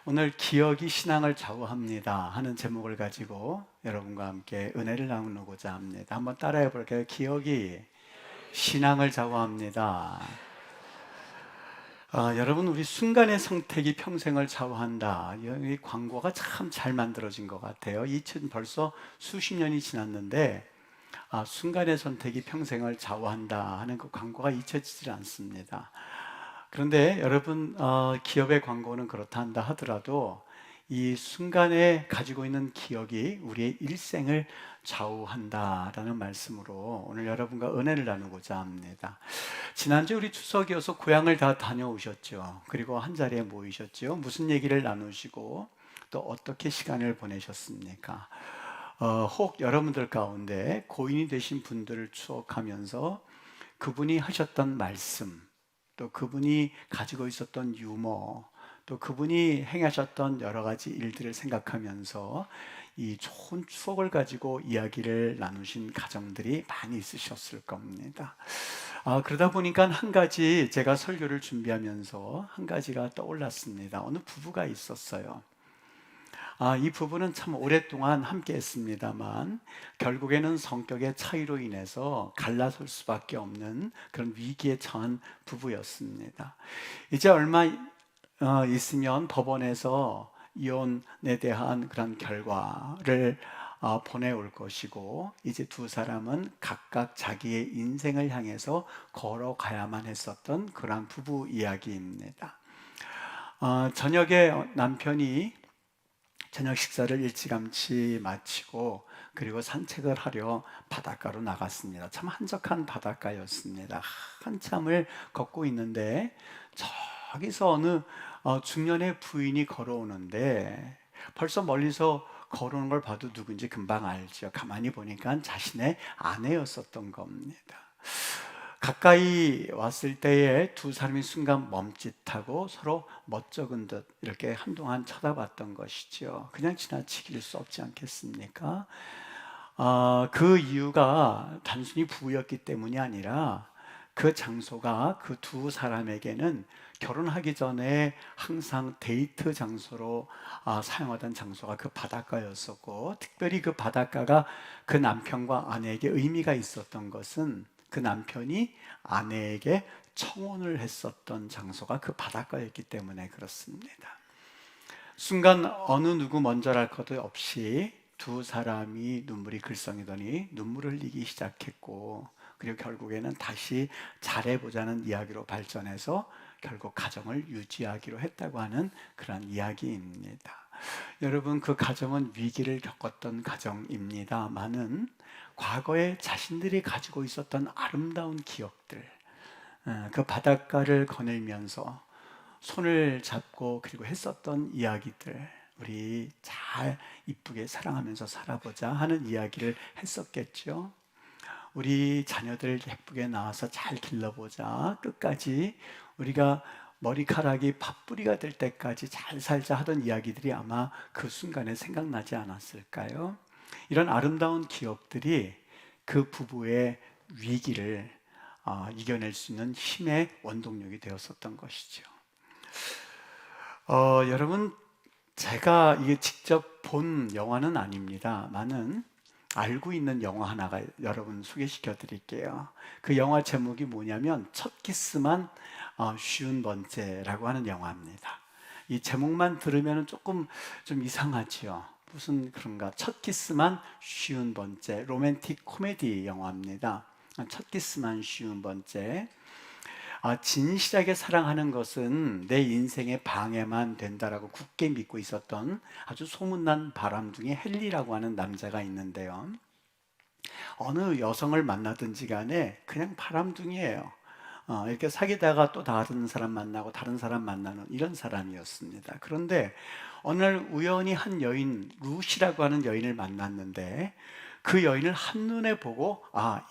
오늘 기억이 신앙을 좌우합니다 하는 제목을 가지고 여러분과 함께 은혜를 나누고자 합니다. 한번 따라해 볼게요. 기억이 신앙을 좌우합니다. 여러분, 우리 순간의 선택이 평생을 좌우한다. 이 광고가 참 잘 만들어진 것 같아요. 벌써 수십 년이 지났는데 순간의 선택이 평생을 좌우한다 하는 그 광고가 잊혀지질 않습니다. 그런데 여러분, 기업의 광고는 그렇다 한다 하더라도 이 순간에 가지고 있는 기억이 우리의 일생을 좌우한다라는 말씀으로 오늘 여러분과 은혜를 나누고자 합니다. 지난주 우리 추석이어서 고향을 다 다녀오셨죠. 그리고 한 자리에 모이셨죠. 무슨 얘기를 나누시고 또 어떻게 시간을 보내셨습니까? 혹 여러분들 가운데 고인이 되신 분들을 추억하면서 그분이 하셨던 말씀, 또 그분이 가지고 있었던 유머, 또 그분이 행하셨던 여러 가지 일들을 생각하면서 이 좋은 추억을 가지고 이야기를 나누신 가정들이 많이 있으셨을 겁니다. 그러다 보니까 한 가지 제가 설교를 준비하면서 한 가지가 떠올랐습니다. 어느 부부가 있었어요. 이 부부는 참 오랫동안 함께 했습니다만 결국에는 성격의 차이로 인해서 갈라설 수밖에 없는 그런 위기에 처한 부부였습니다. 이제 얼마 있으면 법원에서 이혼에 대한 그런 결과를 보내올 것이고, 이제 두 사람은 각각 자기의 인생을 향해서 걸어가야만 했었던 그런 부부 이야기입니다. 저녁에 남편이 저녁 식사를 일찌감치 마치고 그리고 산책을 하려 바닷가로 나갔습니다. 참 한적한 바닷가였습니다. 한참을 걷고 있는데 저기서 어느 중년의 부인이 걸어오는데 벌써 멀리서 걸어오는 걸 봐도 누군지 금방 알죠. 가만히 보니까 자신의 아내였었던 겁니다. 가까이 왔을 때에 두 사람이 순간 멈칫하고 서로 멋쩍은 듯 이렇게 한동안 쳐다봤던 것이죠. 그냥 지나치길 수 없지 않겠습니까? 그 이유가 단순히 부부였기 때문이 아니라 그 장소가 그 두 사람에게는 결혼하기 전에 항상 데이트 장소로 사용하던 장소가 그 바닷가였었고, 특별히 그 바닷가가 그 남편과 아내에게 의미가 있었던 것은 그 남편이 아내에게 청혼을 했었던 장소가 그 바닷가였기 때문에 그렇습니다. 순간 어느 누구 먼저랄 것도 없이 두 사람이 눈물이 글썽이더니 눈물을 흘리기 시작했고, 그리고 결국에는 다시 잘해보자는 이야기로 발전해서 결국 가정을 유지하기로 했다고 하는 그런 이야기입니다. 여러분, 그 가정은 위기를 겪었던 가정입니다만은 과거에 자신들이 가지고 있었던 아름다운 기억들, 그 바닷가를 거닐면서 손을 잡고 그리고 했었던 이야기들, 우리 잘 이쁘게 사랑하면서 살아보자 하는 이야기를 했었겠죠. 우리 자녀들 예쁘게 낳아서 잘 길러보자, 끝까지 우리가 머리카락이 밥뿌리가 될 때까지 잘 살자 하던 이야기들이 아마 그 순간에 생각나지 않았을까요? 이런 아름다운 기억들이 그 부부의 위기를 이겨낼 수 있는 힘의 원동력이 되었었던 것이죠. 여러분, 제가 이게 직접 본 영화는 아닙니다만은 알고 있는 영화 하나가 여러분 소개시켜 드릴게요. 그 영화 제목이 뭐냐면 첫 키스만 쉬운 번째라고 하는 영화입니다. 이 제목만 들으면 조금 좀 이상하지요. 무슨 그런가? 첫 키스만 쉬운 번째, 로맨틱 코미디 영화입니다. 첫 키스만 쉬운 번째. 진실하게 사랑하는 것은 내 인생의 방해만 된다라고 굳게 믿고 있었던 아주 소문난 바람둥이 헨리라고 하는 남자가 있는데요. 어느 여성을 만나든지 간에 그냥 바람둥이에요. 이렇게 사귀다가 또 다른 사람 만나고 다른 사람 만나는 이런 사람이었습니다. 그런데 어느 날 우연히 한 여인, 루시라고 하는 여인을 만났는데 그 여인을 한눈에 보고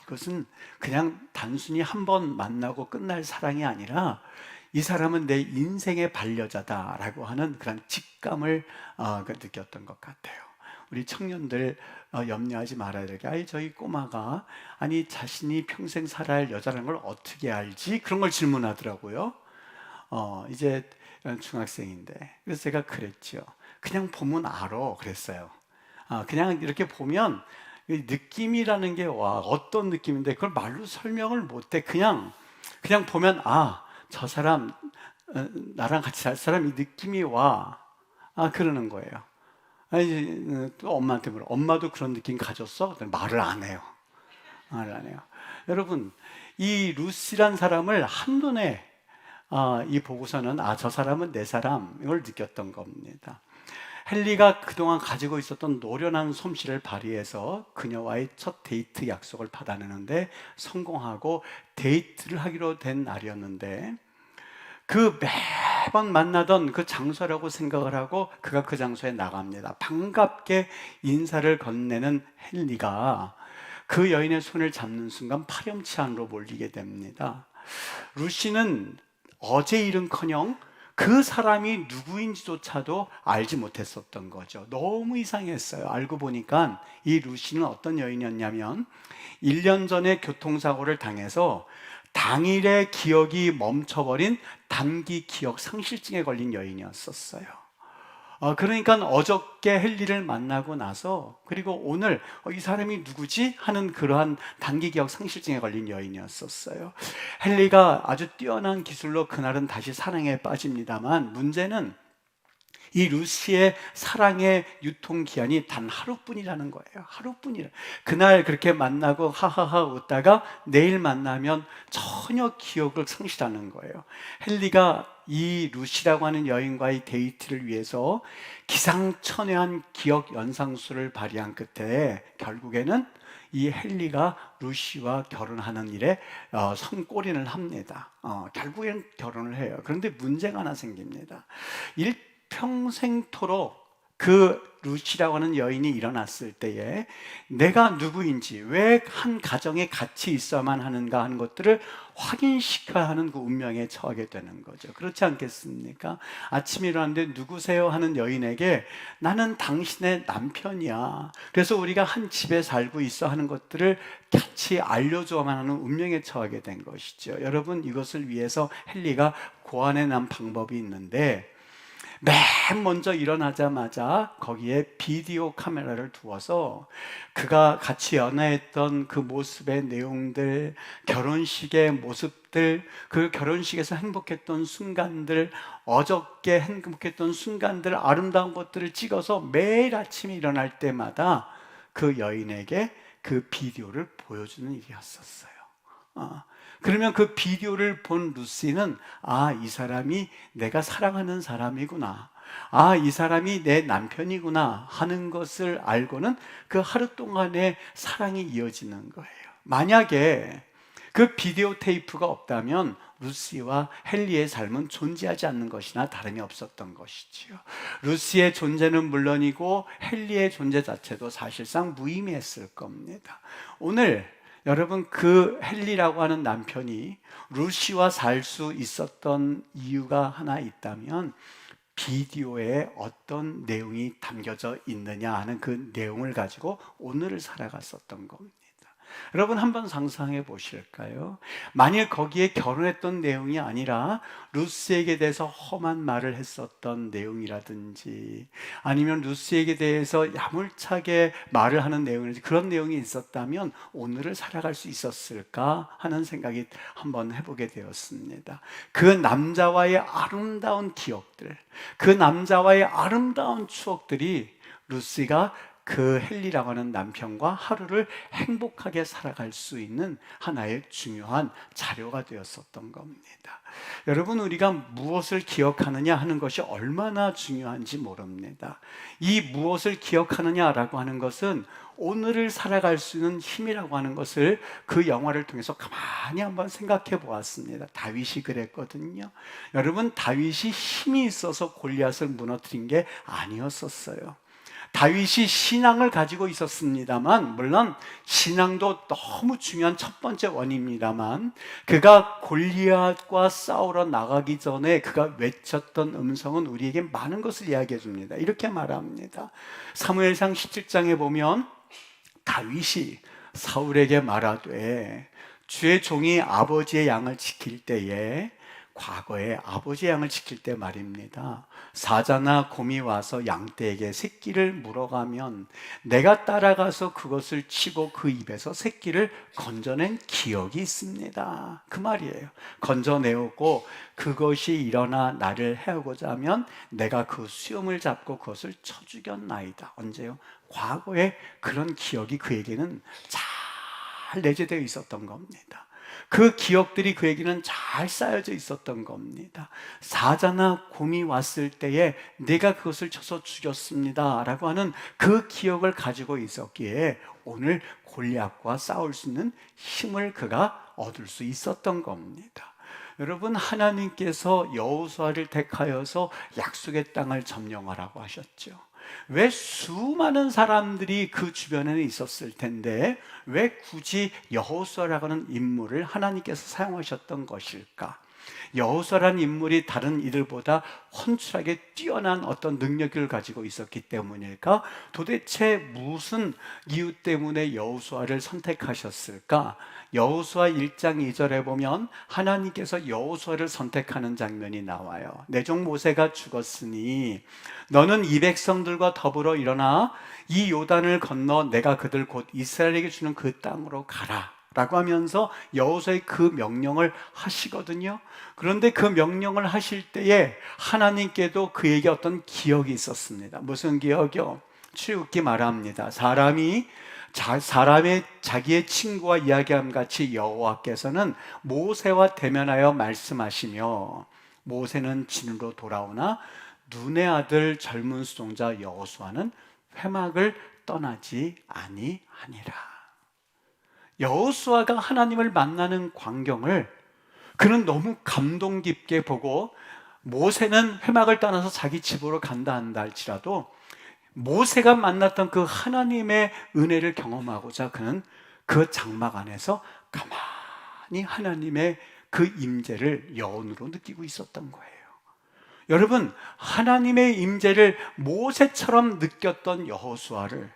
이것은 그냥 단순히 한 번 만나고 끝날 사랑이 아니라 이 사람은 내 인생의 반려자다라고 하는 그런 직감을 느꼈던 것 같아요. 우리 청년들 염려하지 말아야 될 게, 저희 꼬마가 자신이 평생 살아야 할 여자라는 걸 어떻게 알지? 그런 걸 질문하더라고요. 이제 중학생인데. 그래서 제가 그랬죠. 그냥 보면 알아 그랬어요. 그냥 이렇게 보면 느낌이라는 게 와, 어떤 느낌인데 그걸 말로 설명을 못해. 그냥 보면 저 사람 나랑 같이 살 사람 이 느낌이 와. 그러는 거예요. 또 엄마한테 물어. 엄마도 그런 느낌 가졌어? 말을 안 해요. 말을 안 해요. 여러분, 이 루시란 사람을 한눈에 이 보고서는 저 사람은 내 사람 이걸 느꼈던 겁니다. 헨리가 그동안 가지고 있었던 노련한 솜씨를 발휘해서 그녀와의 첫 데이트 약속을 받아내는데 성공하고 데이트를 하기로 된 날이었는데, 그 매번 만나던 그 장소라고 생각을 하고 그가 그 장소에 나갑니다. 반갑게 인사를 건네는 헨리가 그 여인의 손을 잡는 순간 파렴치 안으로 몰리게 됩니다. 루시는 어제 일은커녕 그 사람이 누구인지조차도 알지 못했었던 거죠. 너무 이상했어요. 알고 보니까 이 루시는 어떤 여인이었냐면 1년 전에 교통사고를 당해서 당일의 기억이 멈춰버린 단기 기억 상실증에 걸린 여인이었었어요. 그러니까 어저께 헨리를 만나고 나서 그리고 오늘 이 사람이 누구지? 하는 그러한 단기 기억 상실증에 걸린 여인이었었어요. 헨리가 아주 뛰어난 기술로 그날은 다시 사랑에 빠집니다만, 문제는 이 루시의 사랑의 유통기한이 단 하루뿐이라는 거예요. 하루뿐이라. 그날 그렇게 만나고 하하하 웃다가 내일 만나면 전혀 기억을 상실하는 거예요. 헨리가 이 루시라고 하는 여인과의 데이트를 위해서 기상천외한 기억 연상술을 발휘한 끝에 결국에는 이 헨리가 루시와 결혼하는 일에 성골인을 합니다. 결국엔 결혼을 해요. 그런데 문제가 하나 생깁니다. 일평생토록 그 루시라고 하는 여인이 일어났을 때에 내가 누구인지, 왜 한 가정에 같이 있어야만 하는가 하는 것들을 확인시켜야 하는 그 운명에 처하게 되는 거죠. 그렇지 않겠습니까? 아침에 일어났는데 누구세요? 하는 여인에게 나는 당신의 남편이야. 그래서 우리가 한 집에 살고 있어 하는 것들을 같이 알려줘야만 하는 운명에 처하게 된 것이죠. 여러분, 이것을 위해서 헨리가 고안해낸 방법이 있는데, 맨 먼저 일어나자마자 거기에 비디오 카메라를 두어서 그가 같이 연애했던 그 모습의 내용들, 결혼식의 모습들, 그 결혼식에서 행복했던 순간들, 어저께 행복했던 순간들, 아름다운 것들을 찍어서 매일 아침에 일어날 때마다 그 여인에게 그 비디오를 보여주는 일이었었어요. 그러면 그 비디오를 본 루시는 이 사람이 내가 사랑하는 사람이구나, 이 사람이 내 남편이구나 하는 것을 알고는 그 하루 동안의 사랑이 이어지는 거예요. 만약에 그 비디오 테이프가 없다면 루시와 헨리의 삶은 존재하지 않는 것이나 다름이 없었던 것이지요. 루시의 존재는 물론이고 헨리의 존재 자체도 사실상 무의미했을 겁니다. 오늘 여러분, 그 헨리라고 하는 남편이 루시와 살 수 있었던 이유가 하나 있다면 비디오에 어떤 내용이 담겨져 있느냐 하는 그 내용을 가지고 오늘을 살아갔었던 겁니다. 여러분, 한번 상상해 보실까요? 만일 거기에 결혼했던 내용이 아니라 루시에게 대해서 험한 말을 했었던 내용이라든지, 아니면 루시에게 대해서 야물차게 말을 하는 내용이라든지 그런 내용이 있었다면 오늘을 살아갈 수 있었을까 하는 생각이 한번 해보게 되었습니다. 그 남자와의 아름다운 기억들, 그 남자와의 아름다운 추억들이 루시가 그 헨리라고 하는 남편과 하루를 행복하게 살아갈 수 있는 하나의 중요한 자료가 되었었던 겁니다. 여러분, 우리가 무엇을 기억하느냐 하는 것이 얼마나 중요한지 모릅니다. 이 무엇을 기억하느냐라고 하는 것은 오늘을 살아갈 수 있는 힘이라고 하는 것을 그 영화를 통해서 가만히 한번 생각해 보았습니다. 다윗이 그랬거든요. 여러분, 다윗이 힘이 있어서 골리앗을 무너뜨린 게 아니었었어요. 다윗이 신앙을 가지고 있었습니다만, 물론 신앙도 너무 중요한 첫 번째 원인입니다만, 그가 골리앗과 싸우러 나가기 전에 그가 외쳤던 음성은 우리에게 많은 것을 이야기해 줍니다. 이렇게 말합니다. 사무엘상 17장에 보면 다윗이 사울에게 말하되 주의 종이 아버지의 양을 지킬 때에 과거에 아버지 양을 지킬 때 말입니다. 사자나 곰이 와서 양떼에게 새끼를 물어가면 내가 따라가서 그것을 치고 그 입에서 새끼를 건져낸 기억이 있습니다. 그 말이에요. 건져내었고 그것이 일어나 나를 해오고자 하면 내가 그 수염을 잡고 그것을 쳐 죽였나이다. 언제요? 과거에 그런 기억이 그에게는 잘 내재되어 있었던 겁니다. 그 기억들이 그에게는 잘 쌓여져 있었던 겁니다. 사자나 곰이 왔을 때에 내가 그것을 쳐서 죽였습니다 라고 하는 그 기억을 가지고 있었기에 오늘 골리앗과 싸울 수 있는 힘을 그가 얻을 수 있었던 겁니다. 여러분, 하나님께서 여호수아를 택하여서 약속의 땅을 점령하라고 하셨죠. 왜 수많은 사람들이 그 주변에는 있었을 텐데 왜 굳이 여호수아라고 하는 인물을 하나님께서 사용하셨던 것일까? 여호수아라는 인물이 다른 이들보다 헌출하게 뛰어난 어떤 능력을 가지고 있었기 때문일까? 도대체 무슨 이유 때문에 여호수아를 선택하셨을까? 여호수아 1장 2절에 보면 하나님께서 여호수아를 선택하는 장면이 나와요. 내 종 모세가 죽었으니 너는 이 백성들과 더불어 일어나 이 요단을 건너 내가 그들 곧 이스라엘에게 주는 그 땅으로 가라 라고 하면서 여호수아의 그 명령을 하시거든요. 그런데 그 명령을 하실 때에 하나님께도 그에게 어떤 기억이 있었습니다. 무슨 기억이요? 출애굽기 말합니다. 사람의 자기의 친구와 이야기함 같이 여호와께서는 모세와 대면하여 말씀하시며 모세는 진으로 돌아오나 눈의 아들 젊은 수종자 여호수아는 회막을 떠나지 아니하니라. 여호수아가 하나님을 만나는 광경을 그는 너무 감동 깊게 보고 모세는 회막을 떠나서 자기 집으로 간다 한다 할지라도 모세가 만났던 그 하나님의 은혜를 경험하고자 그는 그 장막 안에서 가만히 하나님의 그 임재를 여운으로 느끼고 있었던 거예요. 여러분, 하나님의 임재를 모세처럼 느꼈던 여호수아를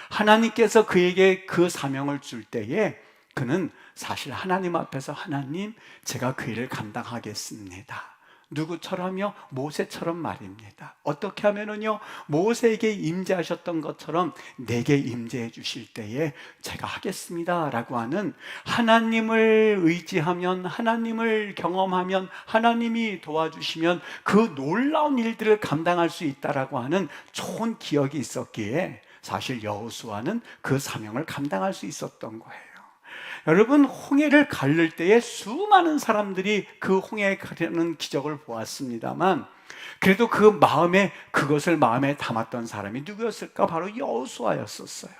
하나님께서 그에게 그 사명을 줄 때에 그는 사실 하나님 앞에서 하나님, 제가 그 일을 감당하겠습니다. 누구처럼요? 모세처럼 말입니다. 어떻게 하면은요, 모세에게 임재하셨던 것처럼 내게 임재해 주실 때에 제가 하겠습니다 라고 하는, 하나님을 의지하면, 하나님을 경험하면, 하나님이 도와주시면 그 놀라운 일들을 감당할 수 있다라고 하는 좋은 기억이 있었기에 사실 여호수아는 그 사명을 감당할 수 있었던 거예요. 여러분, 홍해를 가를 때에 수많은 사람들이 그 홍해에 가려는 기적을 보았습니다만 그래도 그것을 마음에 담았던 사람이 누구였을까? 바로 여호수아였었어요.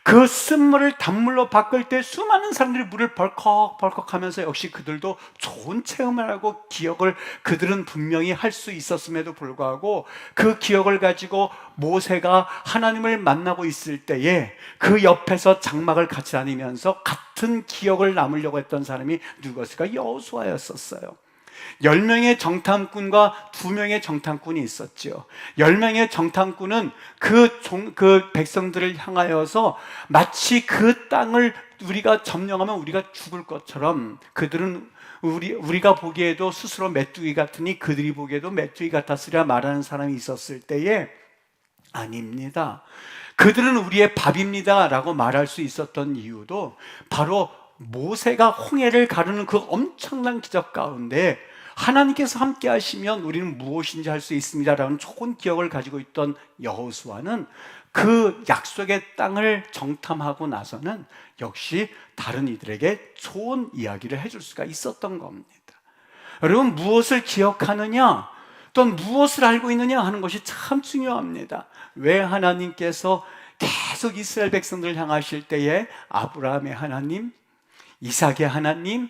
그 쓴물을 단물로 바꿀 때 수많은 사람들이 물을 벌컥벌컥 하면서 역시 그들도 좋은 체험을 하고 기억을 그들은 분명히 할 수 있었음에도 불구하고 그 기억을 가지고 모세가 하나님을 만나고 있을 때에 그 옆에서 장막을 같이 다니면서 같은 기억을 남으려고 했던 사람이 누구였을까? 여호수아였었어요. 10명의 정탐꾼과 2명의 정탐꾼이 있었죠. 10명의 정탐꾼은 그 백성들을 향하여서 마치 그 땅을 우리가 점령하면 우리가 죽을 것처럼, 그들은 우리가 보기에도 스스로 메뚜기 같으니 그들이 보기에도 메뚜기 같았으리라 말하는 사람이 있었을 때에 아닙니다. 그들은 우리의 밥입니다 라고 말할 수 있었던 이유도 바로 모세가 홍해를 가르는 그 엄청난 기적 가운데 하나님께서 함께 하시면 우리는 무엇인지 할 수 있습니다라는 좋은 기억을 가지고 있던 여호수아는 그 약속의 땅을 정탐하고 나서는 역시 다른 이들에게 좋은 이야기를 해줄 수가 있었던 겁니다. 여러분, 무엇을 기억하느냐 또는 무엇을 알고 있느냐 하는 것이 참 중요합니다. 왜 하나님께서 계속 이스라엘 백성들을 향하실 때에 아브라함의 하나님, 이삭의 하나님,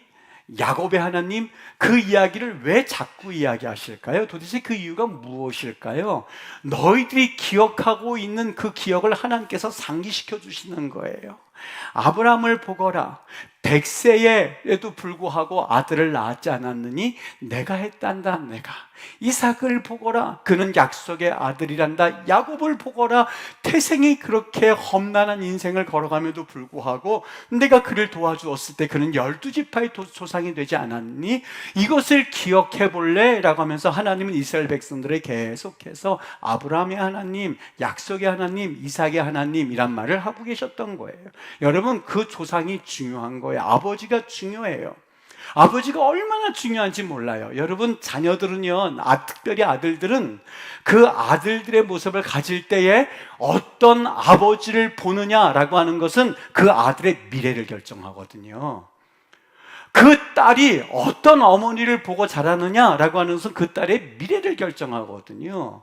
야곱의 하나님, 그 이야기를 왜 자꾸 이야기하실까요? 도대체 그 이유가 무엇일까요? 너희들이 기억하고 있는 그 기억을 하나님께서 상기시켜 주시는 거예요. 아브라함을 보거라. 100세에도 불구하고 아들을 낳았지 않았느니 내가 했단다. 내가 이삭을 보거라. 그는 약속의 아들이란다. 야곱을 보거라. 태생이 그렇게 험난한 인생을 걸어가면도 불구하고 내가 그를 도와주었을 때 그는 12지파의 조상이 되지 않았니? 이것을 기억해 볼래? 라고 하면서 하나님은 이스라엘 백성들에 계속해서 아브라함의 하나님, 약속의 하나님, 이삭의 하나님이란 말을 하고 계셨던 거예요. 여러분, 그 조상이 중요한 거예요. 아버지가 중요해요. 아버지가 얼마나 중요한지 몰라요. 여러분, 자녀들은요, 특별히 아들들은 그 아들들의 모습을 가질 때에 어떤 아버지를 보느냐라고 하는 것은 그 아들의 미래를 결정하거든요. 그 딸이 어떤 어머니를 보고 자라느냐라고 하는 것은 그 딸의 미래를 결정하거든요.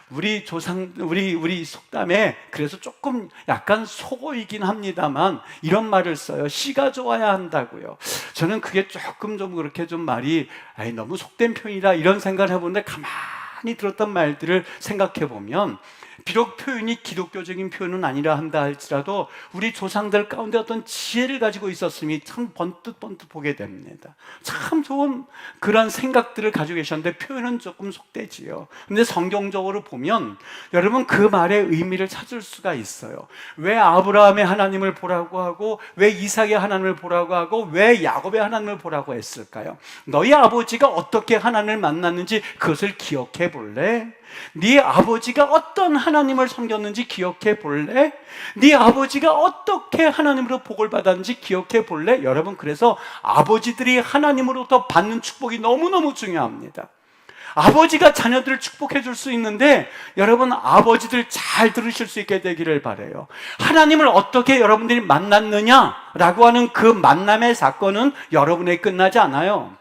우리 속담에 그래서 조금 약간 속어이긴 합니다만 이런 말을 써요. 씨가 좋아야 한다고요. 저는 그게 조금 좀 그렇게 좀 말이 너무 속된 표현이라 이런 생각을 해보는데 가만히 들었던 말들을 생각해 보면 비록 표현이 기독교적인 표현은 아니라 한다 할지라도 우리 조상들 가운데 어떤 지혜를 가지고 있었음이 참 번뜩 보게 됩니다. 참 좋은 그런 생각들을 가지고 계셨는데 표현은 조금 속되지요. 근데 성경적으로 보면 여러분 그 말의 의미를 찾을 수가 있어요. 왜 아브라함의 하나님을 보라고 하고 왜 이삭의 하나님을 보라고 하고 왜 야곱의 하나님을 보라고 했을까요? 너희 아버지가 어떻게 하나님을 만났는지 그것을 기억해 볼래? 네 아버지가 어떤 하나님을 섬겼는지 기억해 볼래? 네 아버지가 어떻게 하나님으로 복을 받았는지 기억해 볼래? 여러분, 그래서 아버지들이 하나님으로부터 받는 축복이 너무너무 중요합니다. 아버지가 자녀들을 축복해 줄 수 있는데 여러분, 아버지들 잘 들으실 수 있게 되기를 바라요. 하나님을 어떻게 여러분들이 만났느냐라고 하는 그 만남의 사건은 여러분에게 끝나지 않아요.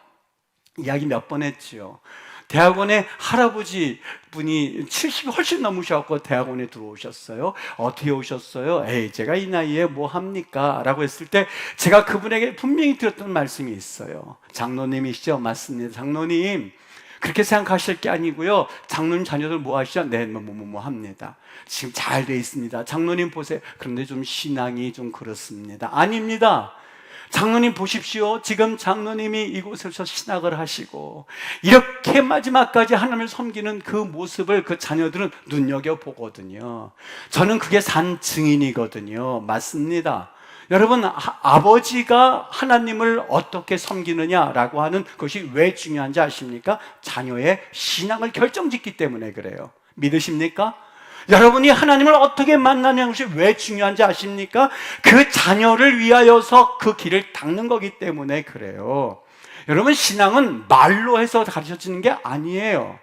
이야기 몇 번 했지요. 대학원에 할아버지 분이 70이 훨씬 넘으셔서 대학원에 들어오셨어요. 어떻게 오셨어요? 제가 이 나이에 뭐 합니까? 라고 했을 때 제가 그분에게 분명히 드렸던 말씀이 있어요. 장로님이시죠? 맞습니다. 장로님, 그렇게 생각하실 게 아니고요. 장로님 자녀들 뭐 하시죠? 네, 뭐 합니다. 지금 잘 돼 있습니다. 장로님 보세요. 그런데 좀 신앙이 좀 그렇습니다. 아닙니다. 장로님 보십시오. 지금 장로님이 이곳에서 신학을 하시고 이렇게 마지막까지 하나님을 섬기는 그 모습을 그 자녀들은 눈여겨보거든요. 저는 그게 산 증인이거든요. 맞습니다. 여러분, 아버지가 하나님을 어떻게 섬기느냐라고 하는 것이 왜 중요한지 아십니까? 자녀의 신앙을 결정짓기 때문에 그래요. 믿으십니까? 여러분이 하나님을 어떻게 만나는 것이 왜 중요한지 아십니까? 그 자녀를 위하여서 그 길을 닦는 거기 때문에 그래요. 여러분, 신앙은 말로 해서 가르쳐지는 게 아니에요.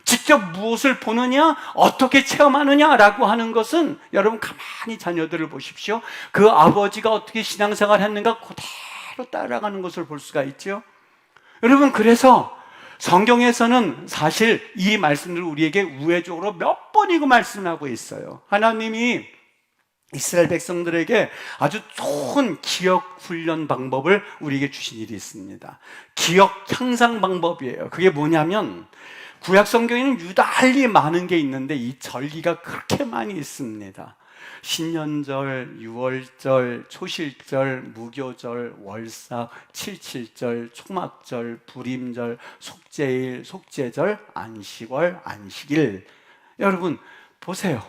직접 무엇을 보느냐, 어떻게 체험하느냐라고 하는 것은 여러분 가만히 자녀들을 보십시오. 그 아버지가 어떻게 신앙생활을 했는가 그대로 따라가는 것을 볼 수가 있죠. 여러분, 그래서 성경에서는 사실 이 말씀들을 우리에게 우회적으로 몇 번이고 말씀하고 있어요. 하나님이 이스라엘 백성들에게 아주 좋은 기억 훈련 방법을 우리에게 주신 일이 있습니다. 기억 향상 방법이에요. 그게 뭐냐면 구약 성경에는 유달리 많은 게 있는데 이 절기가 그렇게 많이 있습니다. 신년절, 유월절, 초실절, 무교절, 월삭, 칠칠절, 초막절, 불임절, 속죄일, 속죄절, 안식월, 안식일. 여러분 보세요.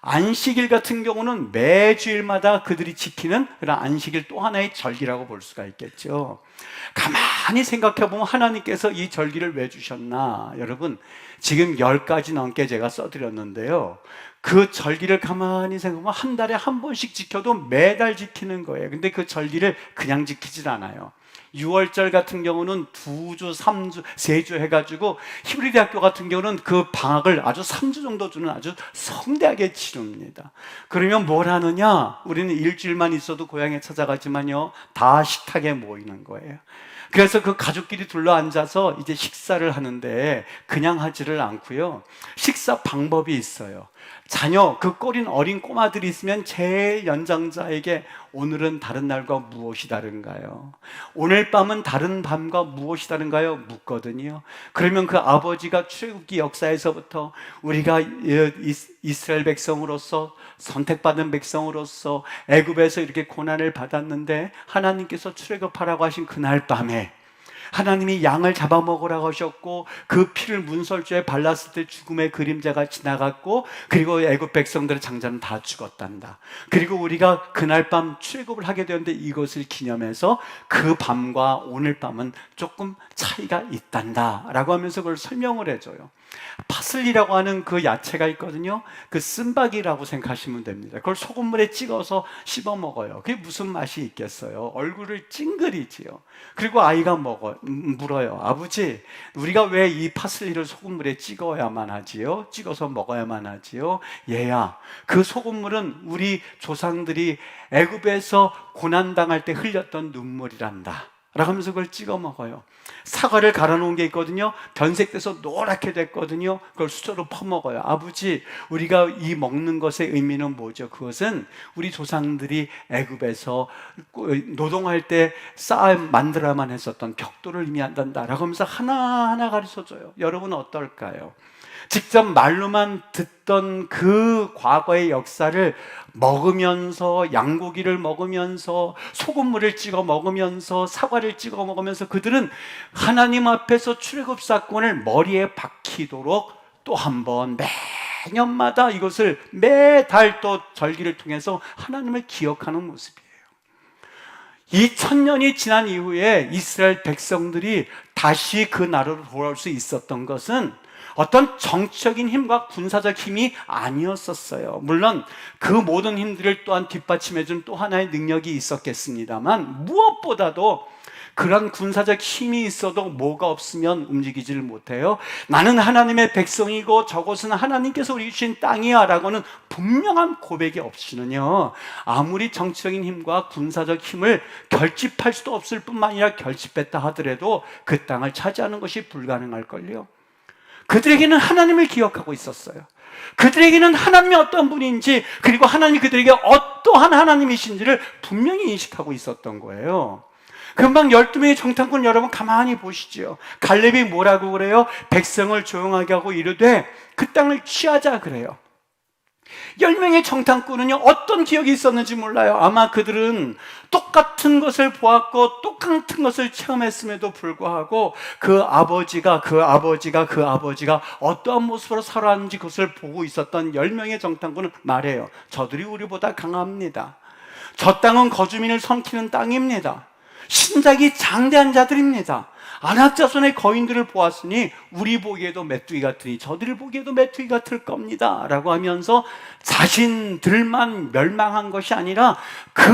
안식일 같은 경우는 매주일마다 그들이 지키는 그런 안식일 또 하나의 절기라고 볼 수가 있겠죠. 가만히 생각해 보면 하나님께서 이 절기를 왜 주셨나? 여러분, 지금 10가지 넘게 제가 써드렸는데요. 그 절기를 가만히 생각하면 한 달에 한 번씩 지켜도 매달 지키는 거예요. 근데 그 절기를 그냥 지키질 않아요. 6월절 같은 경우는 2주, 3주, 3주 해가지고 히브리 대학교 같은 경우는 그 방학을 아주 3주 정도 주는 아주 성대하게 치릅니다. 그러면 뭘 하느냐? 우리는 일주일만 있어도 고향에 찾아가지만요, 다 식탁에 모이는 거예요. 그래서 그 가족끼리 둘러앉아서 이제 식사를 하는데 그냥 하지를 않고요. 식사 방법이 있어요. 자녀, 그 꼬린 어린 꼬마들이 있으면 제일 연장자에게 오늘은 다른 날과 무엇이 다른가요? 오늘 밤은 다른 밤과 무엇이 다른가요? 묻거든요. 그러면 그 아버지가 출애굽기 역사에서부터 우리가 이스라엘 백성으로서, 선택받은 백성으로서 애굽에서 이렇게 고난을 받았는데 하나님께서 출애굽하라고 하신 그날 밤에 하나님이 양을 잡아먹으라고 하셨고 그 피를 문설주에 발랐을 때 죽음의 그림자가 지나갔고, 그리고 애굽 백성들의 장자는 다 죽었단다. 그리고 우리가 그날 밤 출애굽을 하게 되었는데 이것을 기념해서 그 밤과 오늘 밤은 조금 차이가 있단다 라고 하면서 그걸 설명을 해줘요. 파슬리라고 하는 그 야채가 있거든요. 그 쓴박이라고 생각하시면 됩니다. 그걸 소금물에 찍어서 씹어 먹어요. 그게 무슨 맛이 있겠어요? 얼굴을 찡그리지요. 그리고 아이가 물어요. 아버지, 우리가 왜 이 파슬리를 소금물에 찍어야만 하지요? 찍어서 먹어야만 하지요? 얘야, 그 소금물은 우리 조상들이 애굽에서 고난당할 때 흘렸던 눈물이란다 라고 하면서 그걸 찍어 먹어요. 사과를 갈아 놓은 게 있거든요. 변색돼서 노랗게 됐거든요. 그걸 수저로 퍼먹어요. 아버지, 우리가 이 먹는 것의 의미는 뭐죠? 그것은 우리 조상들이 애굽에서 노동할 때 쌓아 만들어야만 했었던 벽돌을 의미한단다 라고 하면서 하나하나 가르쳐줘요. 여러분은 어떨까요? 직접 말로만 듣던 그 과거의 역사를 먹으면서, 양고기를 먹으면서, 소금물을 찍어 먹으면서, 사과를 찍어 먹으면서 그들은 하나님 앞에서 출애굽 사건을 머리에 박히도록 또 한 번 매년마다 이것을 매달 또 절기를 통해서 하나님을 기억하는 모습이에요. 2000년이 지난 이후에 이스라엘 백성들이 다시 그 나라로 돌아올 수 있었던 것은 어떤 정치적인 힘과 군사적 힘이 아니었었어요. 물론 그 모든 힘들을 또한 뒷받침해준 또 하나의 능력이 있었겠습니다만, 무엇보다도 그런 군사적 힘이 있어도 뭐가 없으면 움직이지를 못해요. 나는 하나님의 백성이고 저것은 하나님께서 우리 주신 땅이야 라고는 분명한 고백이 없이는요, 아무리 정치적인 힘과 군사적 힘을 결집할 수도 없을 뿐만 아니라 결집했다 하더라도 그 땅을 차지하는 것이 불가능할걸요. 그들에게는 하나님을 기억하고 있었어요. 그들에게는 하나님이 어떤 분인지, 그리고 하나님이 그들에게 어떠한 하나님이신지를 분명히 인식하고 있었던 거예요. 금방 12명의 정탐꾼 여러분 가만히 보시죠. 갈렙이 뭐라고 그래요? 백성을 조용하게 하고 이르되 그 땅을 취하자 그래요. 10명의 정탐꾼은요, 어떤 기억이 있었는지 몰라요. 아마 그들은 똑같은 것을 보았고 똑같은 것을 체험했음에도 불구하고 그 아버지가 어떠한 모습으로 살아왔는지 그것을 보고 있었던 10명의 정탐꾼은 말해요. 저들이 우리보다 강합니다. 저 땅은 거주민을 섬기는 땅입니다. 신작이 장대한 자들입니다. 안악자손의 거인들을 보았으니 우리 보기에도 메뚜기 같으니 저들을 보기에도 메뚜기 같을 겁니다 라고 하면서 자신들만 멸망한 것이 아니라 그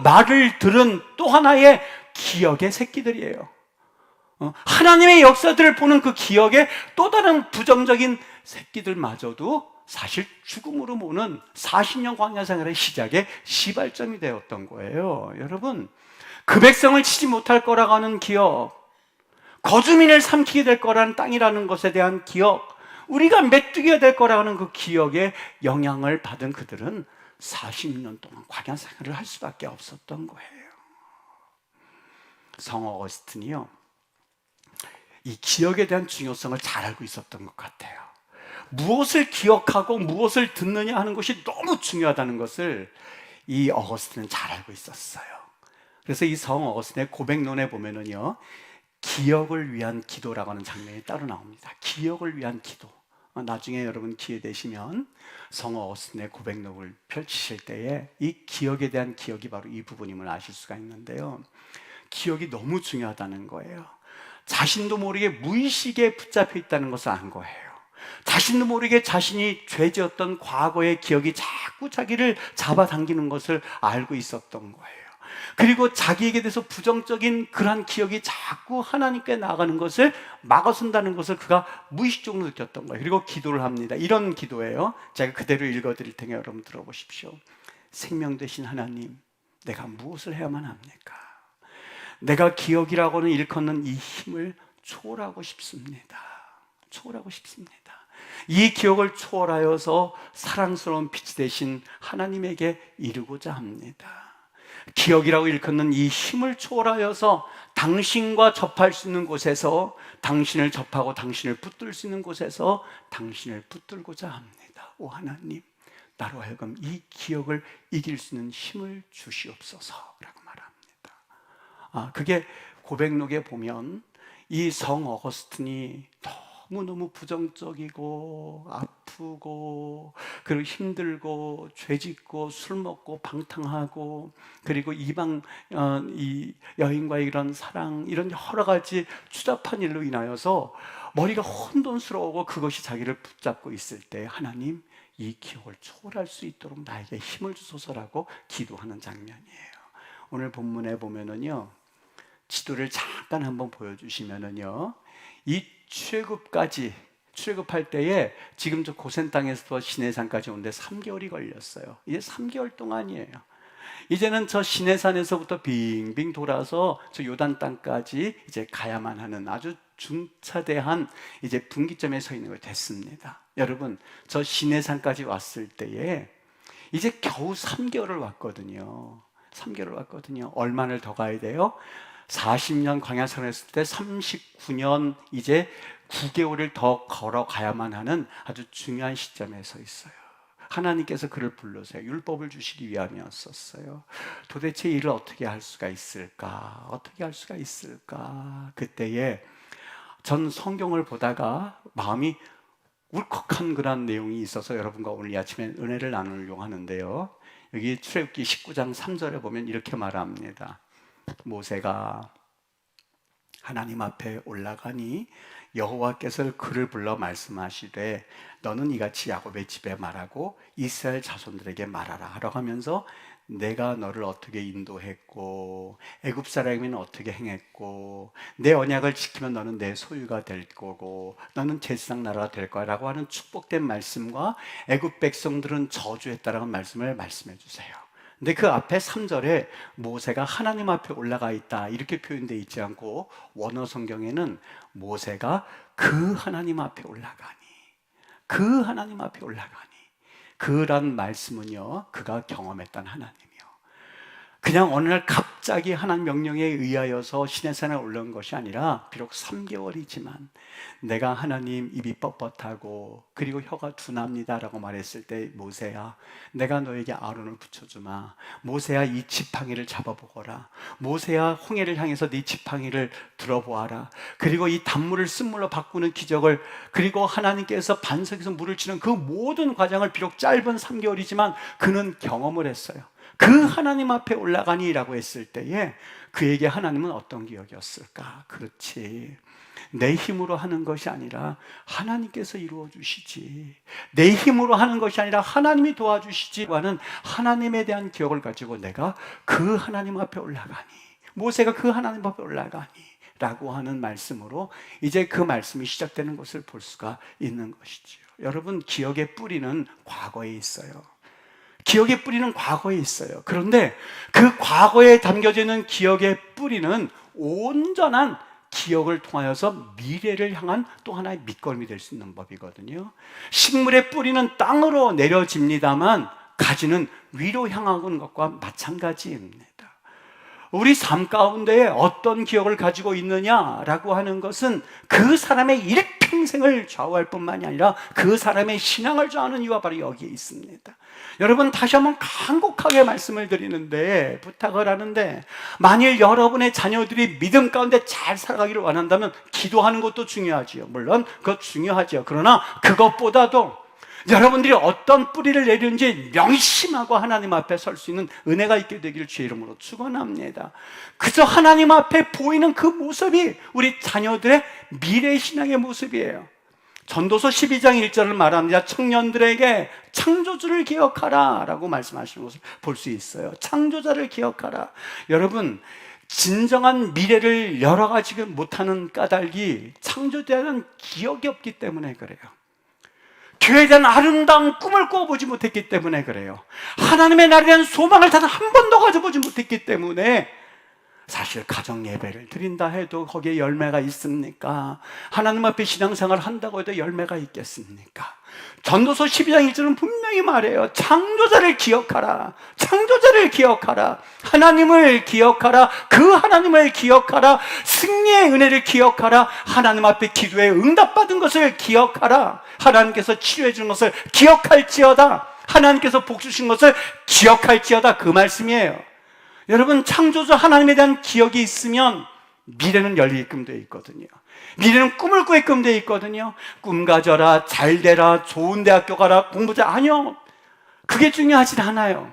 말을 들은 또 하나의 기억의 새끼들이에요. 하나님의 역사들을 보는 그 기억의 또 다른 부정적인 새끼들마저도 사실 죽음으로 모는 40년 광야 생활의 시작의 시발점이 되었던 거예요. 여러분, 그 백성을 치지 못할 거라고 하는 기억, 거주민을 삼키게 될 거라는 땅이라는 것에 대한 기억, 우리가 메뚜기가 될 거라고 하는 그 기억에 영향을 받은 그들은 40년 동안 광야 생활을 할 수밖에 없었던 거예요. 성 어거스틴이요, 이 기억에 대한 중요성을 잘 알고 있었던 것 같아요. 무엇을 기억하고 무엇을 듣느냐 하는 것이 너무 중요하다는 것을 이 어거스틴은 잘 알고 있었어요. 그래서 이 성 어거스틴의 고백론에 보면은요, 기억을 위한 기도라고 하는 장면이 따로 나옵니다. 기억을 위한 기도. 나중에 여러분 기회 되시면 성 어거스틴의 고백록을 펼치실 때에 이 기억에 대한 기억이 바로 이 부분임을 아실 수가 있는데요, 기억이 너무 중요하다는 거예요. 자신도 모르게 무의식에 붙잡혀 있다는 것을 안 거예요. 자신도 모르게 자신이 죄지었던 과거의 기억이 자꾸 자기를 잡아당기는 것을 알고 있었던 거예요. 그리고 자기에게 대해서 부정적인 그러한 기억이 자꾸 하나님께 나가는 것을 막아선다는 것을 그가 무의식적으로 느꼈던 거예요. 그리고 기도를 합니다. 이런 기도예요. 제가 그대로 읽어드릴 테니 여러분 들어보십시오. 생명 되신 하나님, 내가 무엇을 해야만 합니까? 내가 기억이라고는 일컫는 이 힘을 초월하고 싶습니다. 초월하고 싶습니다. 이 기억을 초월하여서 사랑스러운 빛이 되신 하나님에게 이르고자 합니다. 기억이라고 일컫는 이 힘을 초월하여서 당신과 접할 수 있는 곳에서 당신을 접하고 당신을 붙들 수 있는 곳에서 당신을 붙들고자 합니다. 오 하나님, 나로 하여금 이 기억을 이길 수 있는 힘을 주시옵소서라고 말합니다. 그게 고백록에 보면 이 성 어거스틴이 너무너무 부정적이고 아프고 그리고 힘들고 죄짓고 술 먹고 방탕하고 그리고 이방 이 여인과의 이런 사랑, 이런 여러 가지 추잡한 일로 인하여서 머리가 혼돈스러우고 그것이 자기를 붙잡고 있을 때 하나님, 이 기억을 초월할 수 있도록 나에게 힘을 주소서라고 기도하는 장면이에요. 오늘 본문에 보면은요, 지도를 잠깐 한번 보여주시면은요, 이 출애굽할 때에 지금 저 고센 땅에서 시내산까지 오는데 3개월이 걸렸어요. 이제 3개월 동안이에요. 이제는 저 시내산에서부터 빙빙 돌아서 저 요단 땅까지 이제 가야만 하는 아주 중차대한 이제 분기점에 서 있는 걸 됐습니다. 여러분, 저 시내산까지 왔을 때에 이제 겨우 3개월을 왔거든요. 3개월을 왔거든요. 얼마나 더 가야 돼요? 40년 광야생활 했을 때 39년 이제 9개월을 더 걸어가야만 하는 아주 중요한 시점에 서 있어요. 하나님께서 그를 불러서요, 율법을 주시기 위함이었었어요. 도대체 이를 어떻게 할 수가 있을까? 어떻게 할 수가 있을까? 그때에 전 성경을 보다가 마음이 울컥한 그런 내용이 있어서 여러분과 오늘 이 아침에 은혜를 나누려고 하는데요, 여기 출애굽기 19장 3절에 보면 이렇게 말합니다. 모세가 하나님 앞에 올라가니 여호와께서 그를 불러 말씀하시되 너는 이같이 야곱의 집에 말하고 이스라엘 자손들에게 말하라 하라고 하면서 내가 너를 어떻게 인도했고 애굽 사람이면 어떻게 행했고 내 언약을 지키면 너는 내 소유가 될 거고 너는 제사장 나라가 될 거야 라고 하는 축복된 말씀과 애굽 백성들은 저주했다라는 말씀을 말씀해 주세요. 근데 그 앞에 3절에 모세가 하나님 앞에 올라가 있다 이렇게 표현되어 있지 않고 원어 성경에는 모세가 그 하나님 앞에 올라가니, 그 하나님 앞에 올라가니, 그란 말씀은요, 그가 경험했던 하나님이요, 그냥 어느 날 갑자기 하나님 명령에 의하여서 시내산에 올라온 것이 아니라 비록 3개월이지만 내가 하나님 입이 뻣뻣하고 그리고 혀가 둔합니다 라고 말했을 때 모세야 내가 너에게 아론을 붙여주마, 모세야 이 지팡이를 잡아보거라, 모세야 홍해를 향해서 네 지팡이를 들어보아라, 그리고 이 단물을 쓴물로 바꾸는 기적을, 그리고 하나님께서 반석에서 물을 치는 그 모든 과정을 비록 짧은 3개월이지만 그는 경험을 했어요. 그 하나님 앞에 올라가니라고 했을 때에 그에게 하나님은 어떤 기억이었을까? 그렇지, 내 힘으로 하는 것이 아니라 하나님께서 이루어 주시지, 내 힘으로 하는 것이 아니라 하나님이 도와주시지 하는 하나님에 대한 기억을 가지고 내가 그 하나님 앞에 올라가니, 모세가 그 하나님 앞에 올라가니 라고 하는 말씀으로 이제 그 말씀이 시작되는 것을 볼 수가 있는 것이지요. 여러분, 기억의 뿌리는 과거에 있어요. 기억의 뿌리는 과거에 있어요. 그런데 그 과거에 담겨져 있는 기억의 뿌리는 온전한 기억을 통하여서 미래를 향한 또 하나의 밑거름이 될 수 있는 법이거든요. 식물의 뿌리는 땅으로 내려집니다만 가지는 위로 향하는 것과 마찬가지입니다. 우리 삶 가운데 어떤 기억을 가지고 있느냐라고 하는 것은 그 사람의 일평생을 좌우할 뿐만이 아니라 그 사람의 신앙을 좌우하는 이유가 바로 여기에 있습니다. 여러분, 다시 한번 간곡하게 말씀을 드리는데, 부탁을 하는데, 만일 여러분의 자녀들이 믿음 가운데 잘 살아가기를 원한다면 기도하는 것도 중요하지요. 물론 그것 중요하지요. 그러나 그것보다도 여러분들이 어떤 뿌리를 내리는지 명심하고 하나님 앞에 설 수 있는 은혜가 있게 되기를 주의 이름으로 축원합니다. 그저 하나님 앞에 보이는 그 모습이 우리 자녀들의 미래 신앙의 모습이에요. 전도서 12장 1절을 말합니다. 청년들에게 창조주를 기억하라 라고 말씀하시는 것을 볼 수 있어요. 창조자를 기억하라. 여러분, 진정한 미래를 열어가지 못하는 까닭이 창조자에 대한 기억이 없기 때문에 그래요. 교회에 대한 아름다운 꿈을 꿔보지 못했기 때문에 그래요. 하나님의 나라에 대한 소망을 단 한 번도 가져보지 못했기 때문에 사실 가정 예배를 드린다 해도 거기에 열매가 있습니까? 하나님 앞에 신앙생활 한다고 해도 열매가 있겠습니까? 전도서 12장 1절은 분명히 말해요. 창조자를 기억하라. 창조자를 기억하라. 하나님을 기억하라. 그 하나님을 기억하라. 승리의 은혜를 기억하라. 하나님 앞에 기도에 응답받은 것을 기억하라. 하나님께서 치료해 준 것을 기억할지어다. 하나님께서 복 주신 것을 기억할지어다. 그 말씀이에요. 여러분, 창조주 하나님에 대한 기억이 있으면 미래는 열리게끔 되어 있거든요. 미래는 꿈을 꾸게끔 되어 있거든요. 꿈 가져라, 잘 되라, 좋은 대학교 가라, 공부자. 아니요, 그게 중요하진 않아요.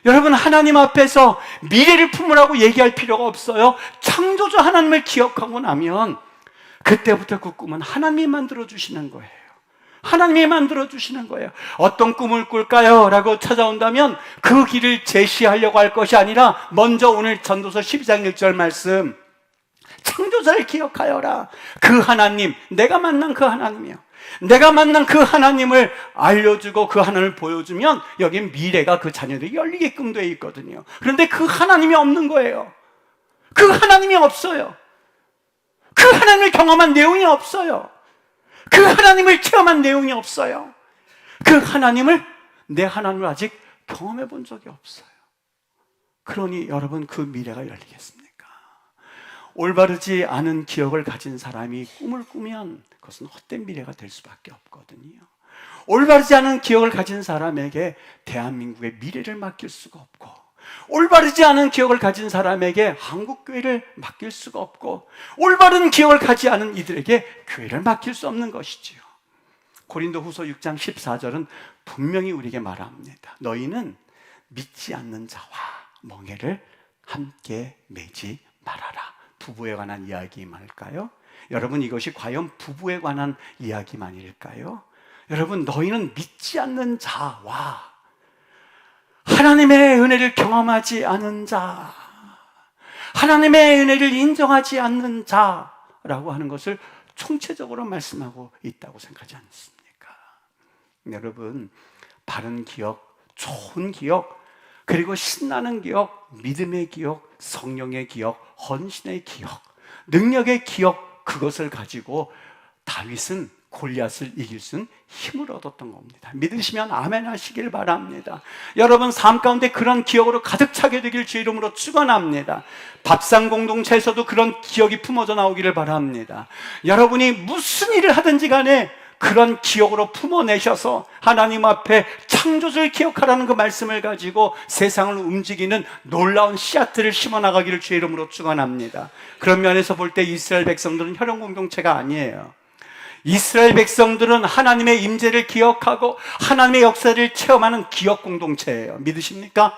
여러분, 하나님 앞에서 미래를 품으라고 얘기할 필요가 없어요. 창조주 하나님을 기억하고 나면 그때부터 그 꿈은 하나님이 만들어주시는 거예요. 하나님이 만들어주시는 거예요. 어떤 꿈을 꿀까요? 라고 찾아온다면 그 길을 제시하려고 할 것이 아니라 먼저 오늘 전도서 12장 1절 말씀, 창조자를 기억하여라. 그 하나님, 내가 만난 그 하나님이요, 내가 만난 그 하나님을 알려주고 그 하나님을 보여주면 여기 미래가 그 자녀들이 열리게끔 되어 있거든요. 그런데 그 하나님이 없는 거예요. 그 하나님이 없어요. 그 하나님을 경험한 내용이 없어요. 그 하나님을 체험한 내용이 없어요. 그 하나님을, 내 하나님을 아직 경험해 본 적이 없어요. 그러니 여러분, 그 미래가 열리겠습니까? 올바르지 않은 기억을 가진 사람이 꿈을 꾸면 그것은 헛된 미래가 될 수밖에 없거든요. 올바르지 않은 기억을 가진 사람에게 대한민국의 미래를 맡길 수가 없고, 올바르지 않은 기억을 가진 사람에게 한국교회를 맡길 수가 없고, 올바른 기억을 가지 않은 이들에게 교회를 맡길 수 없는 것이지요. 고린도후서 6장 14절은 분명히 우리에게 말합니다. 너희는 믿지 않는 자와 멍에를 함께 매지 말아라. 부부에 관한 이야기만일까요? 여러분, 이것이 과연 부부에 관한 이야기만일까요? 여러분, 너희는 믿지 않는 자와 하나님의 은혜를 경험하지 않은 자, 하나님의 은혜를 인정하지 않는 자라고 하는 것을 총체적으로 말씀하고 있다고 생각하지 않습니까? 여러분, 바른 기억, 좋은 기억, 그리고 신나는 기억, 믿음의 기억, 성령의 기억, 헌신의 기억, 능력의 기억, 그것을 가지고 다윗은 골리앗을 이길 수는 힘을 얻었던 겁니다. 믿으시면 아멘 하시길 바랍니다. 여러분, 삶 가운데 그런 기억으로 가득 차게 되길 주 이름으로 축원합니다. 밥상 공동체에서도 그런 기억이 품어져 나오기를 바랍니다. 여러분이 무슨 일을 하든지 간에 그런 기억으로 품어내셔서 하나님 앞에 창조주를 기억하라는 그 말씀을 가지고 세상을 움직이는 놀라운 씨앗들을 심어나가기를 주의 이름으로 축원합니다. 그런 면에서 볼 때 이스라엘 백성들은 혈연 공동체가 아니에요. 이스라엘 백성들은 하나님의 임재를 기억하고 하나님의 역사를 체험하는 기억 공동체예요. 믿으십니까?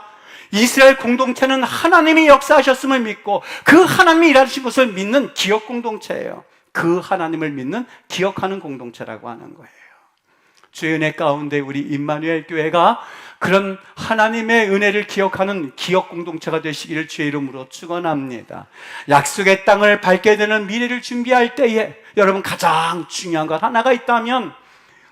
이스라엘 공동체는 하나님이 역사하셨음을 믿고 그 하나님이 일하신 것을 믿는 기억 공동체예요. 그 하나님을 믿는 기억하는 공동체라고 하는 거예요. 주의 은혜 가운데 우리 임마누엘 교회가 그런 하나님의 은혜를 기억하는 기억 공동체가 되시기를 주의 이름으로 축원합니다. 약속의 땅을 밟게 되는 미래를 준비할 때에 여러분, 가장 중요한 것 하나가 있다면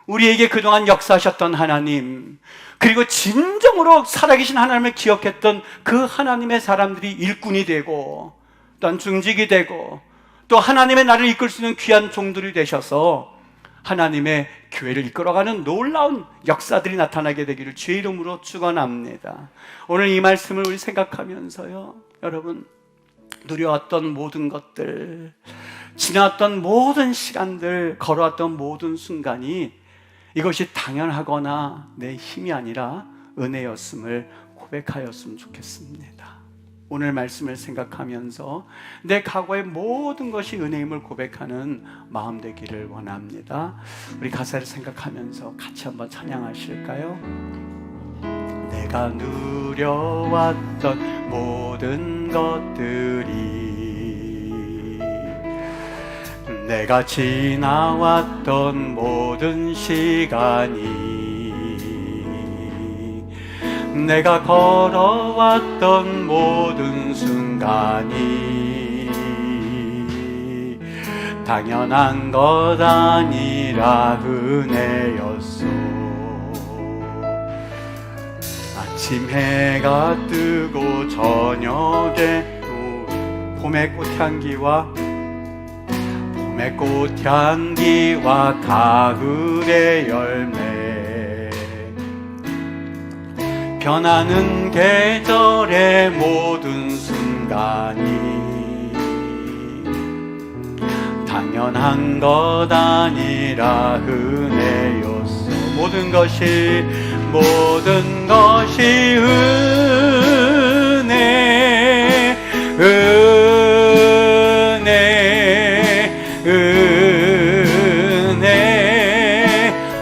우리에게 그동안 역사하셨던 하나님, 그리고 진정으로 살아계신 하나님을 기억했던 그 하나님의 사람들이 일꾼이 되고 또한 중직이 되고 또 하나님의 나를 이끌 수 있는 귀한 종들이 되셔서 하나님의 교회를 이끌어가는 놀라운 역사들이 나타나게 되기를 주의 이름으로 축원합니다. 오늘 이 말씀을 우리 생각하면서요, 여러분, 누려왔던 모든 것들, 지나왔던 모든 시간들, 걸어왔던 모든 순간이 이것이 당연하거나 내 힘이 아니라 은혜였음을 고백하였으면 좋겠습니다. 오늘 말씀을 생각하면서 내 과거의 모든 것이 은혜임을 고백하는 마음 되기를 원합니다. 우리 가사를 생각하면서 같이 한번 찬양하실까요? 내가 누려왔던 모든 것들이, 내가 지나왔던 모든 시간이, 내가 걸어왔던 모든 순간이 당연한 것 아니라 은혜였소. 아침 해가 뜨고 저녁에 봄의 꽃향기와 가을의 열매, 변하는 계절의 모든 순간이 당연한 것 아니라 은혜였소. 모든 것이 은혜,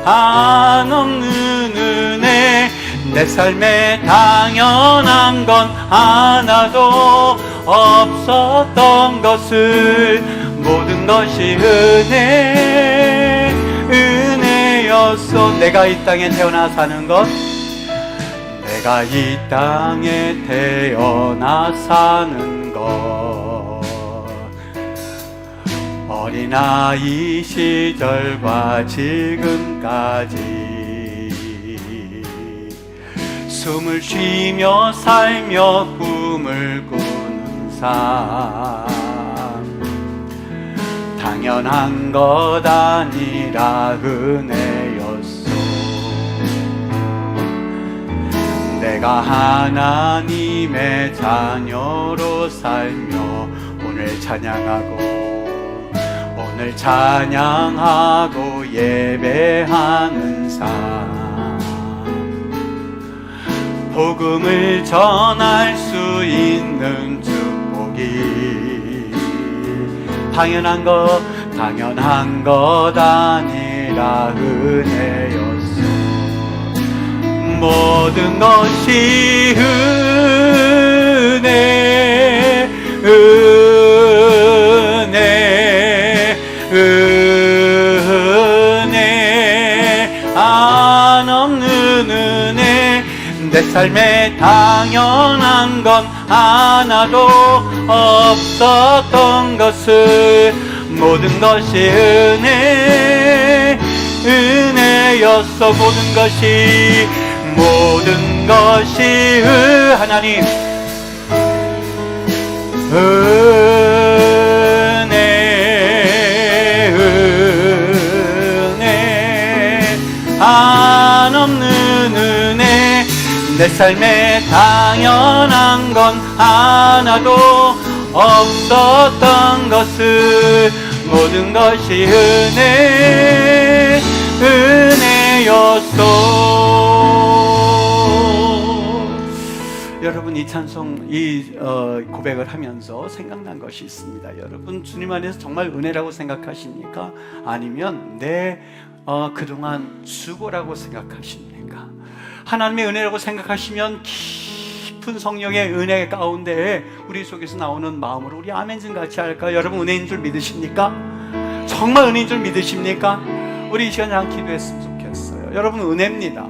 한없는 은혜. 내 삶에 당연한 건 하나도 없었던 것을, 모든 것이 은혜였소. 내가 이 땅에 태어나 사는 것, 내가 이 땅에 태어나 사는 것, 어린아이 시절과 지금까지 숨을 쉬며 살며 꿈을 꾸는 삶, 당연한 것 아니라 은혜였소. 내가 하나님의 자녀로 살며 오늘 찬양하고 예배하는 삶, 복음을 전할 수 있는 축복이 당연한 것 아니라 은혜였소. 모든 것이 은혜, 한없는 은혜. 내 삶에 당연한 건 하나도 없었던 것을, 모든 것이 은혜였어. 모든 것이 하나님 은혜, 한없는 은혜. 내 삶에 당연한 건 하나도 없었던 것을, 모든 것이 은혜였소. 여러분, 이 찬송, 고백을 하면서 생각난 것이 있습니다. 여러분, 주님 안에서 정말 은혜라고 생각하십니까? 아니면 내 그동안 수고라고 생각하십니까? 하나님의 은혜라고 생각하시면 깊은 성령의 은혜 가운데 우리 속에서 나오는 마음으로 우리 아멘 좀 같이 할까요? 여러분, 은혜인 줄 믿으십니까? 정말 은혜인 줄 믿으십니까? 우리 이 시간에 한 기도했으면 좋겠어요. 여러분, 은혜입니다.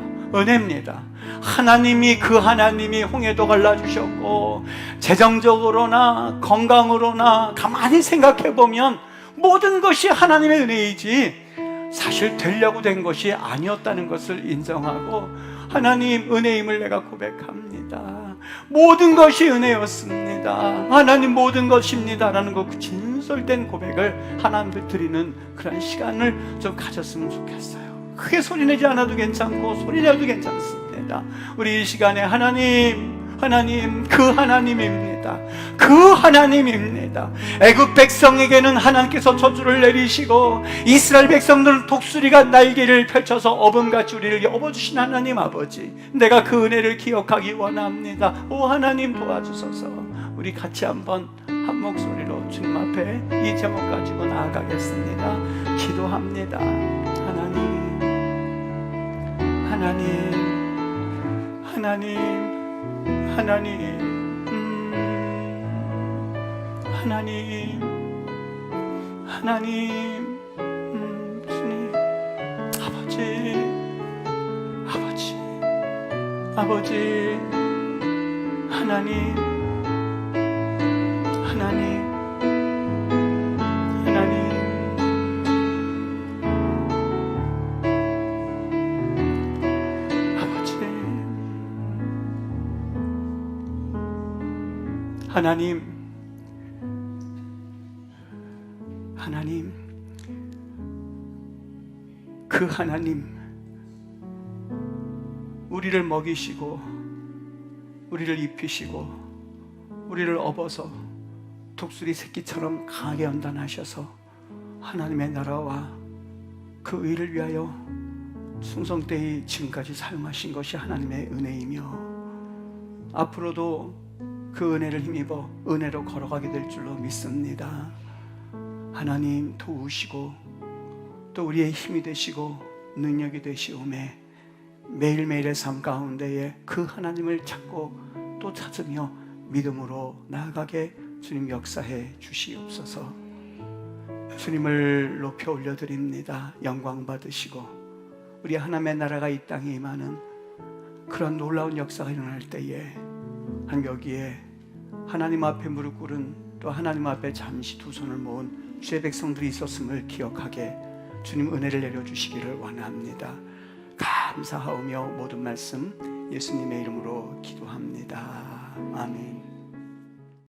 하나님이 홍해도 갈라주셨고, 재정적으로나 건강으로나 가만히 생각해보면 모든 것이 하나님의 은혜이지 사실 되려고 된 것이 아니었다는 것을 인정하고, 하나님 은혜임을 내가 고백합니다. 모든 것이 은혜였습니다. 하나님 모든 것입니다 라는 그 진솔된 고백을 하나님께 드리는 그런 시간을 좀 가졌으면 좋겠어요. 크게 소리내지 않아도 괜찮고 소리내도 괜찮습니다. 우리 이 시간에 하나님, 그 하나님입니다. 애굽 백성에게는 하나님께서 저주를 내리시고 이스라엘 백성들은 독수리가 날개를 펼쳐서 어범같이 우리를 업어주신 하나님 아버지, 내가 그 은혜를 기억하기 원합니다. 오 하나님, 도와주소서. 우리 같이 한번 한 목소리로 주님 앞에 이 제목 가지고 나아가겠습니다. 기도합니다. 하나님, 주님, 아버지, 하나님, 하나님, 그 하나님, 우리를 먹이시고 우리를 입히시고 우리를 업어서 독수리 새끼처럼 강하게 연단하셔서 하나님의 나라와 그 의를 위하여 충성 때에 지금까지 사용하신 것이 하나님의 은혜이며, 앞으로도 그 은혜를 힘입어 은혜로 걸어가게 될 줄로 믿습니다. 하나님 도우시고 또 우리의 힘이 되시고 능력이 되시오매 매일매일의 삶 가운데에 그 하나님을 찾고 또 찾으며 믿음으로 나아가게 주님 역사해 주시옵소서. 주님을 높여 올려드립니다. 영광 받으시고 우리 하나님의 나라가 이 땅에 임하는 그런 놀라운 역사가 일어날 때에 여기에 하나님 앞에 무릎 꿇은, 또 하나님 앞에 잠시 두 손을 모은 주의 백성들이 있었음을 기억하게 주님 은혜를 내려주시기를 원합니다. 감사하오며 모든 말씀 예수님의 이름으로 기도합니다. 아멘.